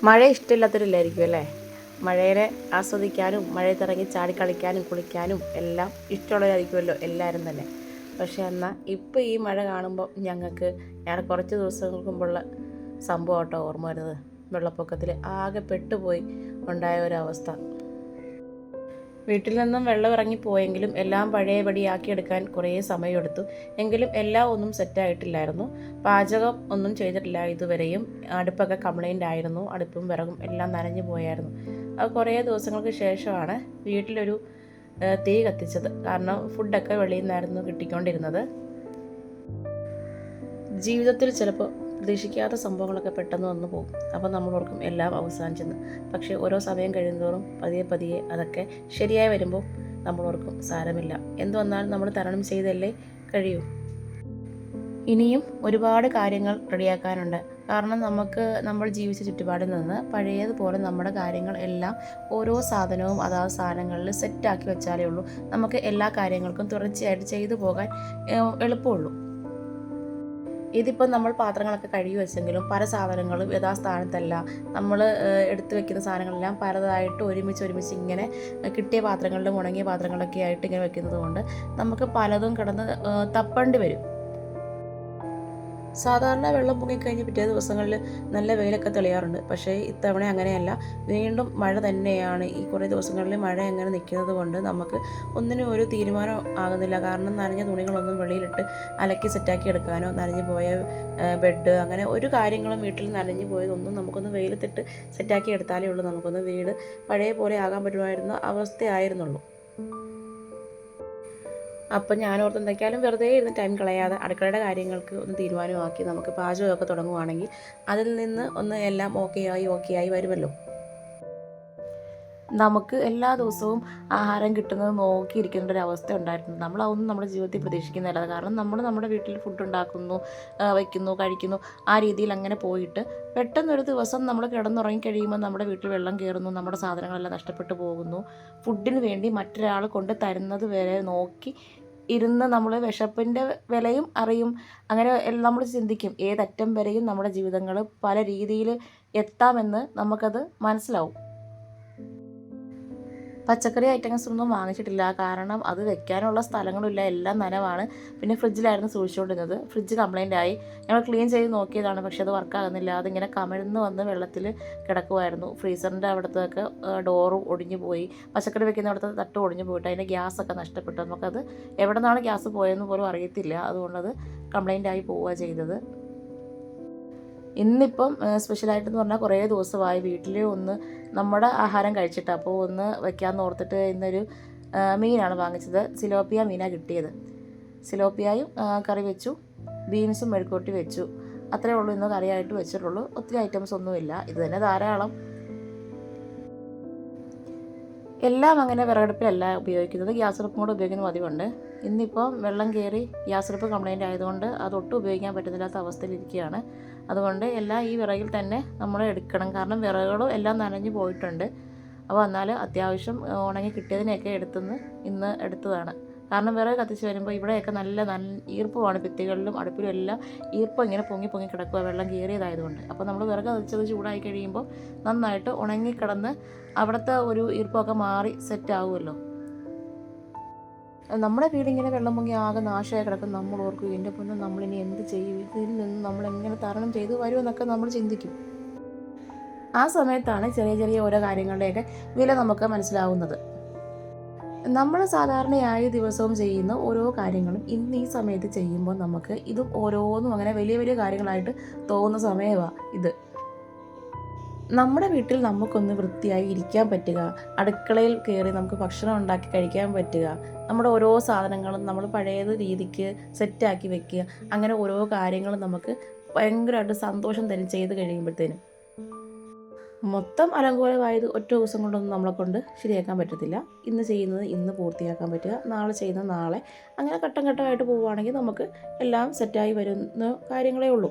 മഴ ഇഷ്ടമില്ലാത്തവരില്ലായിരിക്കും അല്ലേ? മഴയെ ആസ്വദിക്കാനും മഴയത്തിറങ്ങി ചാടിക്കളിക്കാനും കുളിക്കാനും എല്ലാം ഇഷ്ടമുള്ളവരായിരിക്കുമല്ലോ എല്ലാവരും തന്നെ. പക്ഷേ എന്നാൽ ഇപ്പോൾ ഈ മഴ കാണുമ്പോൾ ഞാൻ കുറച്ച് ദിവസങ്ങൾക്ക് മുമ്പുള്ള സംഭവം കേട്ടോ ഓർമ്മ വരുന്നത്. വെള്ളപ്പൊക്കത്തിൽ ആകെ പെട്ടുപോയി ഉണ്ടായ ഒരവസ്ഥ. വീട്ടിൽ നിന്നും വെള്ളം ഇറങ്ങിപ്പോയെങ്കിലും എല്ലാം പഴയപടിയാക്കി എടുക്കാൻ കുറേ സമയമെടുത്തു. എങ്കിലും എല്ലാം ഒന്നും സെറ്റായിട്ടില്ലായിരുന്നു. പാചകം ഒന്നും ചെയ്തിട്ടില്ല ഇതുവരെയും. അടുപ്പൊക്കെ കംപ്ലൈൻ്റ് ആയിരുന്നു. അടുപ്പും വിറകും എല്ലാം നനഞ്ഞു പോയായിരുന്നു. അത് കുറേ ദിവസങ്ങൾക്ക് ശേഷമാണ് വീട്ടിലൊരു തീ കത്തിച്ചത്. കാരണം ഫുഡൊക്കെ വെളിയിൽ നിന്നായിരുന്നു കിട്ടിക്കൊണ്ടിരുന്നത്. ജീവിതത്തിൽ ചിലപ്പോൾ പ്രതീക്ഷിക്കാത്ത സംഭവങ്ങളൊക്കെ പെട്ടെന്ന് വന്നു പോകും. അപ്പോൾ നമ്മൾ ഓർക്കും എല്ലാം അവസാനിച്ചെന്ന്. പക്ഷേ ഓരോ സമയം കഴിയുന്തോറും പതിയെ അതൊക്കെ ശരിയായി വരുമ്പോൾ നമ്മൾ ഓർക്കും സാരമില്ല, എന്തു വന്നാലും നമ്മൾ തരണം ചെയ്തല്ലേ കഴിയൂ. ഇനിയും ഒരുപാട് കാര്യങ്ങൾ റെഡിയാക്കാനുണ്ട്. കാരണം നമ്മൾ ജീവിച്ച ചുറ്റുപാടിൽ നിന്ന് പഴയതുപോലെ നമ്മുടെ കാര്യങ്ങൾ എല്ലാം ഓരോ സാധനവും അതാത് സാധനങ്ങളിൽ സെറ്റാക്കി വെച്ചാലേ ഉള്ളൂ നമുക്ക് എല്ലാ കാര്യങ്ങൾക്കും തുടർച്ചയായിട്ട് ചെയ്തു പോകാൻ എളുപ്പമുള്ളൂ. ഇതിപ്പോൾ നമ്മൾ പാത്രങ്ങളൊക്കെ കഴുകി വെച്ചെങ്കിലും പല സാധനങ്ങളും യഥാസ്ഥാനത്തല്ല. നമ്മൾ എടുത്തു വെക്കുന്ന സാധനങ്ങളെല്ലാം പലതായിട്ട് ഒരുമിച്ച് ഇങ്ങനെ കിട്ടിയ പാത്രങ്ങളിലും ഉണങ്ങിയ പാത്രങ്ങളൊക്കെ ആയിട്ട് ഇങ്ങനെ വെക്കുന്നത് കൊണ്ട് നമുക്ക് പലതും കിടന്ന് തപ്പേണ്ടി വരും. സാധാരണ വെള്ളം പൊങ്ങിക്കഴിഞ്ഞ് പിറ്റേ ദിവസങ്ങളിൽ നല്ല വെയിലൊക്കെ തെളിയാറുണ്ട്. പക്ഷേ ഇത്തവണ അങ്ങനെയല്ല. വീണ്ടും മഴ തന്നെയാണ്. ഈ കുറേ ദിവസങ്ങളിൽ മഴ അങ്ങനെ നിൽക്കുന്നത് കൊണ്ട് നമുക്ക് ഒന്നിനും ഒരു തീരുമാനം ആകുന്നില്ല. കാരണം നനഞ്ഞ തുണികളൊന്നും വെളിയിലിട്ട് അലക്കി സെറ്റാക്കി എടുക്കാനോ, നനഞ്ഞു പോയ ബെഡ്, അങ്ങനെ ഒരു കാര്യങ്ങളും വീട്ടിൽ നനഞ്ഞു പോയതൊന്നും നമുക്കൊന്ന് വെയിലത്തിട്ട് സെറ്റാക്കി എടുത്താലേ ഉള്ളൂ നമുക്കൊന്ന് വീട് പഴയ പോലെ ആകാൻ പറ്റുമായിരുന്ന അവസ്ഥയായിരുന്നുള്ളൂ. അപ്പം ഞാനോർത്ത് എന്തൊക്കെയാലും വെറുതെ ഇരുന്ന് ടൈം കളയാതെ അടുക്കളയുടെ കാര്യങ്ങൾക്ക് ഒന്ന് തീരുമാനമാക്കി നമുക്ക് പാചകമൊക്കെ തുടങ്ങുവാണെങ്കിൽ അതിൽ നിന്ന് ഒന്ന് എല്ലാം ഓക്കെ ആയി വരുമല്ലോ. നമുക്ക് എല്ലാ ദിവസവും ആഹാരം കിട്ടുന്നത് നോക്കിയിരിക്കേണ്ട ഒരു അവസ്ഥ ഉണ്ടായിരുന്നു. നമ്മളതൊന്നും നമ്മുടെ ജീവിതത്തിൽ പ്രതീക്ഷിക്കുന്നില്ല. കാരണം നമ്മൾ നമ്മുടെ വീട്ടിൽ ഫുഡ് ഉണ്ടാക്കുന്നു, വയ്ക്കുന്നു, കഴിക്കുന്നു, ആ രീതിയിൽ അങ്ങനെ പോയിട്ട് പെട്ടെന്നൊരു ദിവസം നമ്മൾ കിടന്നുറങ്ങി കഴിയുമ്പോൾ നമ്മുടെ വീട്ടിൽ വെള്ളം കയറുന്നു, നമ്മുടെ സാധനങ്ങളെല്ലാം നഷ്ടപ്പെട്ടു പോകുന്നു. ഫുഡിന് വേണ്ടി മറ്റൊരാൾ കൊണ്ട് തരുന്നത് വരെ നോക്കി ഇരുന്ന് നമ്മൾ വിശപ്പിൻ്റെ വിലയും അറിയും. അങ്ങനെ നമ്മൾ ചിന്തിക്കും ഏതറ്റം വരെയും നമ്മുടെ ജീവിതങ്ങൾ പല രീതിയിൽ എത്താമെന്ന് നമുക്കത് മനസ്സിലാവും. പച്ചക്കറി ഐറ്റംസ് ഒന്നും വാങ്ങിച്ചിട്ടില്ല. കാരണം അത് വെക്കാനുള്ള സ്ഥലങ്ങളില്ല, എല്ലാം നനവാണ്. പിന്നെ ഫ്രിഡ്ജിലായിരുന്നു സൂക്ഷിച്ചുകൊണ്ടിരുന്നത്. ഫ്രിഡ്ജ് കംപ്ലൈൻ്റ് ആയി. ഞങ്ങൾ ക്ലീൻ ചെയ്ത് നോക്കിയതാണ്, പക്ഷേ അത് വർക്കാകുന്നില്ല. അതിങ്ങനെ കമിഴ്ന്ന് വന്ന് വെള്ളത്തിൽ കിടക്കുമായിരുന്നു. ഫ്രീസറിൻ്റെ അവിടുത്തൊക്കെ ഡോറും ഒടിഞ്ഞു പോയി. പച്ചക്കറി വെക്കുന്ന അവിടുത്തെ തട്ട് ഒടിഞ്ഞു പോയിട്ട് അതിൻ്റെ ഗ്യാസൊക്കെ നഷ്ടപ്പെട്ടു. നമുക്കത് എവിടെ നിന്നാണ് ഗ്യാസ് പോയതെന്ന് പോലും അറിയത്തില്ല. അതുകൊണ്ടത് കംപ്ലൈൻ്റ് ആയി പോവുക ചെയ്തത്. ഇന്നിപ്പം സ്പെഷ്യലായിട്ടെന്ന് പറഞ്ഞാൽ കുറേ ദിവസമായി വീട്ടിൽ ഒന്ന് നമ്മുടെ ആഹാരം കഴിച്ചിട്ട്, അപ്പോൾ ഒന്ന് വയ്ക്കാമെന്ന് ഓർത്തിട്ട് ഇന്നൊരു മീനാണ് വാങ്ങിച്ചത്. സിലോപ്പിയ മീനാണ് കിട്ടിയത്. സിലോപ്പിയായും കറി വെച്ചു, ബീൻസും മെഴുക്കുവരട്ടി വെച്ചു. അത്രയേ ഉള്ളൂ ഇന്ന് കറിയായിട്ട് വെച്ചിട്ടുള്ളൂ. ഒത്തിരി ഐറ്റംസ് ഒന്നുമില്ല, ഇത് തന്നെ ധാരാളം. എല്ലാം അങ്ങനെ വിറകടുപ്പിലല്ല ഉപയോഗിക്കുന്നത്, ഗ്യാസ് അടുപ്പും കൂടെ ഉപയോഗിക്കുന്ന പതിവുണ്ട്. ഇന്നിപ്പോൾ വെള്ളം കയറി ഗ്യാസ് അടുപ്പ് കംപ്ലൈൻ്റ് ആയതുകൊണ്ട് അതൊട്ടും ഉപയോഗിക്കാൻ പറ്റുന്നില്ലാത്ത അവസ്ഥയിലിരിക്കുകയാണ്. അതുകൊണ്ട് എല്ലാം ഈ വിറകിൽ തന്നെ നമ്മൾ എടുക്കണം. കാരണം വിറകുകളും എല്ലാം നനഞ്ഞു പോയിട്ടുണ്ട്. അപ്പോൾ എന്നാൽ അത്യാവശ്യം ഉണങ്ങി കിട്ടിയതിനെയൊക്കെ ഇന്ന് എടുത്തതാണ്. കാരണം വിറക് കത്തിച്ച് വരുമ്പോൾ ഇവിടെയൊക്കെ നല്ല ഈർപ്പമാണ്. ഭിത്തികളിലും അടുപ്പിലും എല്ലാം ഈർപ്പം ഇങ്ങനെ പൊങ്ങി കിടക്കുക, വെള്ളം കയറിയതായതുകൊണ്ട്. അപ്പോൾ നമ്മൾ വിറക് കത്തിച്ചത് ചൂടായി കഴിയുമ്പോൾ നന്നായിട്ട് ഉണങ്ങിക്കിടന്ന് അവിടുത്തെ ഒരു ഈർപ്പമൊക്കെ മാറി സെറ്റ് ആവുമല്ലോ. നമ്മുടെ വീടിങ്ങനെ വെള്ളം പൊങ്ങി ആകെ നാശമായി കിടക്കും. നമ്മൾ ഓർക്കും എൻ്റെ പൊന്നും നമ്മളിനി എന്ത് ചെയ്യും, ഇതിൽ നിന്ന് നമ്മളെങ്ങനെ തരണം ചെയ്ത് വരുമെന്നൊക്കെ നമ്മൾ ചിന്തിക്കും. ആ സമയത്താണ് ചെറിയ ഓരോ കാര്യങ്ങളുടെയൊക്കെ വില നമുക്ക് മനസ്സിലാവുന്നത്. നമ്മൾ സാധാരണയായി ദിവസവും ചെയ്യുന്ന ഓരോ കാര്യങ്ങളും ഇന്ന് ഈ സമയത്ത് ചെയ്യുമ്പോൾ നമുക്ക് ഇതും ഓരോന്നും അങ്ങനെ വലിയ കാര്യങ്ങളായിട്ട് തോന്നുന്ന സമയമാണ് ഇത്. നമ്മുടെ വീട്ടിൽ നമുക്കൊന്ന് വൃത്തിയായി ഇരിക്കാൻ പറ്റുക, അടുക്കളയിൽ കയറി നമുക്ക് ഭക്ഷണം ഉണ്ടാക്കി കഴിക്കാൻ പറ്റുക, നമ്മുടെ ഓരോ സാധനങ്ങളും നമ്മൾ പഴയത് രീതിക്ക് സെറ്റാക്കി വെക്കുക, അങ്ങനെ ഓരോ കാര്യങ്ങളും നമുക്ക് ഭയങ്കരമായിട്ട് സന്തോഷം തരും ചെയ്ത് കഴിയുമ്പോഴത്തേനും. മൊത്തം അലങ്കോലമായത് ഒറ്റ ദിവസം കൊണ്ടൊന്നും നമ്മളെ കൊണ്ട് ശരിയാക്കാൻ പറ്റത്തില്ല. ഇന്ന് ചെയ്യുന്നത് ഇന്ന് പൂർത്തിയാക്കാൻ പറ്റുക, നാളെ ചെയ്യുന്നത് നാളെ, അങ്ങനെ ഘട്ടം ഘട്ടമായിട്ട് പോവുകയാണെങ്കിൽ നമുക്ക് എല്ലാം സെറ്റായി വരുന്ന കാര്യങ്ങളേ ഉള്ളൂ.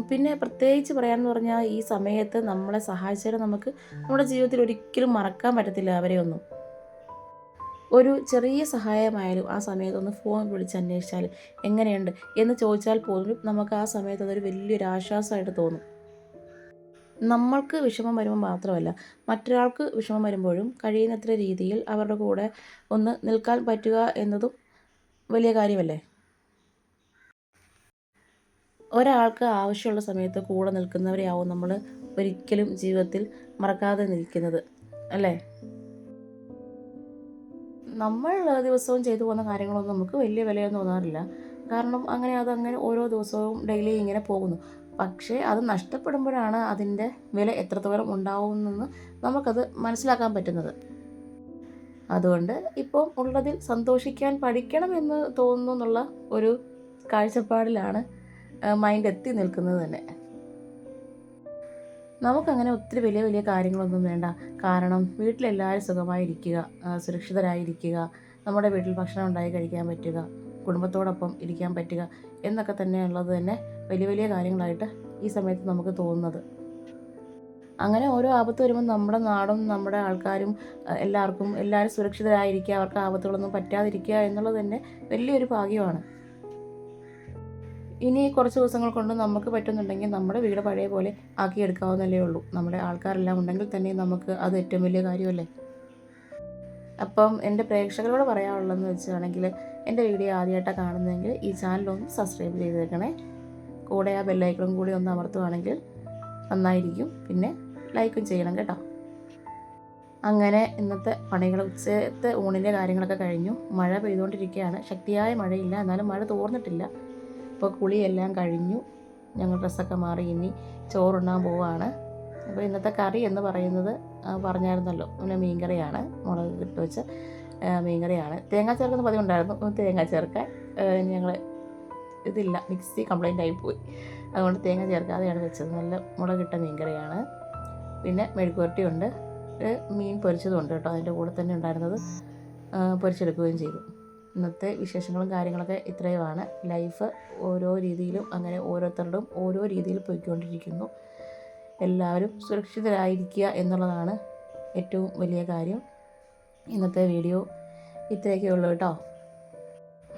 പിന്നെ പ്രത്യേകിച്ച് പറയാമെന്ന് പറഞ്ഞാൽ ഈ സമയത്ത് നമ്മളെ സഹായിച്ചാൽ നമുക്ക് നമ്മുടെ ജീവിതത്തിൽ ഒരിക്കലും മറക്കാൻ പറ്റത്തില്ല അവരെയൊന്നും. ഒരു ചെറിയ സഹായമായാലും ആ സമയത്തൊന്ന് ഫോൺ വിളിച്ച് അന്വേഷിച്ചാൽ എങ്ങനെയുണ്ട് എന്ന് ചോദിച്ചാൽ പോലും നമുക്ക് ആ സമയത്ത് അതൊരു വലിയൊരു ആശ്വാസമായിട്ട് തോന്നും. നമ്മൾക്ക് വിഷമം വരുമ്പോൾ മാത്രമല്ല, മറ്റൊരാൾക്ക് വിഷമം വരുമ്പോഴും കഴിയുന്നത്ര രീതിയിൽ അവരുടെ കൂടെ ഒന്ന് നിൽക്കാൻ പറ്റുക എന്നതും വലിയ കാര്യമല്ലേ. ഒരാൾക്ക് ആവശ്യമുള്ള സമയത്ത് കൂടെ നിൽക്കുന്നവരെയാവും നമ്മൾ ഒരിക്കലും ജീവിതത്തിൽ മറക്കാതെ നിൽക്കുന്നത്, അല്ലേ? നമ്മൾ ദിവസവും ചെയ്തു പോകുന്ന കാര്യങ്ങളൊന്നും നമുക്ക് വലിയ വിലയൊന്നും തോന്നാറില്ല. കാരണം അതങ്ങനെ ഓരോ ദിവസവും ഡെയിലി ഇങ്ങനെ പോകുന്നു. പക്ഷേ അത് നഷ്ടപ്പെടുമ്പോഴാണ് അതിൻ്റെ വില എത്രത്തോളം ഉണ്ടാവുമെന്ന് നമുക്കത് മനസ്സിലാക്കാൻ പറ്റുന്നത്. അതുകൊണ്ട് ഇപ്പോൾ ഉള്ളതിൽ സന്തോഷിക്കാൻ പഠിക്കണം എന്ന് തോന്നുന്നു എന്നുള്ള ഒരു കാഴ്ചപ്പാടിലാണ് മൈൻഡ് എത്തി നിൽക്കുന്നത് തന്നെ. നമുക്കങ്ങനെ ഒത്തിരി വലിയ വലിയ കാര്യങ്ങളൊന്നും വേണ്ട. കാരണം വീട്ടിലെല്ലാവരും സുഖമായിരിക്കുക, സുരക്ഷിതരായിരിക്കുക, നമ്മുടെ വീട്ടിൽ ഭക്ഷണം ഉണ്ടാക്കി കഴിക്കാൻ പറ്റുക, കുടുംബത്തോടൊപ്പം ഇരിക്കാൻ പറ്റുക എന്നൊക്കെ തന്നെയുള്ളത് തന്നെ വലിയ വലിയ കാര്യങ്ങളായിട്ട് ഈ സമയത്ത് നമുക്ക് തോന്നുന്നത്. അങ്ങനെ ഓരോ ആപത്ത് വരുമ്പോൾ നമ്മുടെ നാടും നമ്മുടെ ആൾക്കാരും എല്ലാവരും സുരക്ഷിതരായിരിക്കുക, അവർക്ക് ആപത്തുകളൊന്നും പറ്റാതിരിക്കുക എന്നുള്ളത് തന്നെ വലിയൊരു ഭാഗ്യമാണ്. ഇനി കുറച്ച് ദിവസങ്ങൾ കൊണ്ട് നമുക്ക് പറ്റുന്നുണ്ടെങ്കിൽ നമ്മുടെ വീട് പഴയ പോലെ ആക്കിയെടുക്കാവുന്നതല്ലേ ഉള്ളൂ. നമ്മുടെ ആൾക്കാരെല്ലാം ഉണ്ടെങ്കിൽ തന്നെ നമുക്ക് അത് ഏറ്റവും വലിയ കാര്യമല്ലേ. അപ്പം എൻ്റെ പ്രേക്ഷകരോട് പറയാനുള്ളതെന്ന് വെച്ചാണെങ്കിൽ, എൻ്റെ വീഡിയോ ആദ്യമായിട്ടാണ് കാണുന്നതെങ്കിൽ ഈ ചാനലൊന്ന് സബ്സ്ക്രൈബ് ചെയ്തേക്കണേ. കൂടെ ആ ബെല്ലൈക്കണും കൂടി ഒന്ന് അമർത്തുവാണെങ്കിൽ നന്നായിരിക്കും. പിന്നെ ലൈക്കും ചെയ്യണം കേട്ടോ. അങ്ങനെ ഇന്നത്തെ പണികൾ, ഉച്ചത്തെ ഊണിൻ്റെ കാര്യങ്ങളൊക്കെ കഴിഞ്ഞു. മഴ പെയ്തുകൊണ്ടിരിക്കുകയാണ്. ശക്തിയായ മഴയില്ല, എന്നാലും മഴ തോർന്നിട്ടില്ല. ഇപ്പോൾ കുളിയെല്ലാം കഴിഞ്ഞു. ഞങ്ങൾ ഡ്രസ്സൊക്കെ മാറി ഇനി ചോറുണ്ണാൻ പോവുകയാണ്. അപ്പോൾ ഇന്നത്തെ കറി എന്ന് പറയുന്നത് പറഞ്ഞായിരുന്നല്ലോ, പിന്നെ മീൻകറിയാണ്. മുളക് ഇട്ട് വെച്ച മീൻകറിയാണ്. തേങ്ങ ചേർക്കുന്ന പതിവുണ്ടായിരുന്നു. തേങ്ങ ചേർക്കാൻ ഞങ്ങൾ ഇതില്ല, മിക്സി കംപ്ലൈൻ്റ് ആയിപ്പോയി. അതുകൊണ്ട് തേങ്ങ ചേർക്കാതെയാണ് വെച്ചത്. നല്ല മുളകിട്ട മീൻകറിയാണ്. പിന്നെ മെഴുക്കുവരട്ടിയുണ്ട്, മീൻ പൊരിച്ചതുണ്ട് കേട്ടോ. അതിൻ്റെ കൂടെ തന്നെ ഉണ്ടായിരുന്നത് പൊരിച്ചെടുക്കുകയും ചെയ്തു. ഇന്നത്തെ വിശേഷങ്ങളും കാര്യങ്ങളൊക്കെ ഇത്രയുമാണ്. ലൈഫ് ഓരോ രീതിയിലും അങ്ങനെ ഓരോരുത്തരുടെയും ഓരോ രീതിയിൽ പോയിക്കൊണ്ടിരിക്കുന്നു. എല്ലാവരും സുരക്ഷിതരായിരിക്കുക എന്നുള്ളതാണ് ഏറ്റവും വലിയ കാര്യം. ഇന്നത്തെ വീഡിയോ ഇത്രയൊക്കെ ഉള്ളൂ കേട്ടോ.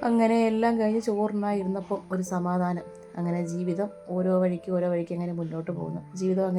അങ്ങനെ എല്ലാം കഴിഞ്ഞ് ചോറിനായിരുന്നപ്പോൾ ഒരു സമാധാനം. അങ്ങനെ ജീവിതം ഓരോ വഴിക്ക് അങ്ങനെ മുന്നോട്ട് പോകുന്നു. ജീവിതം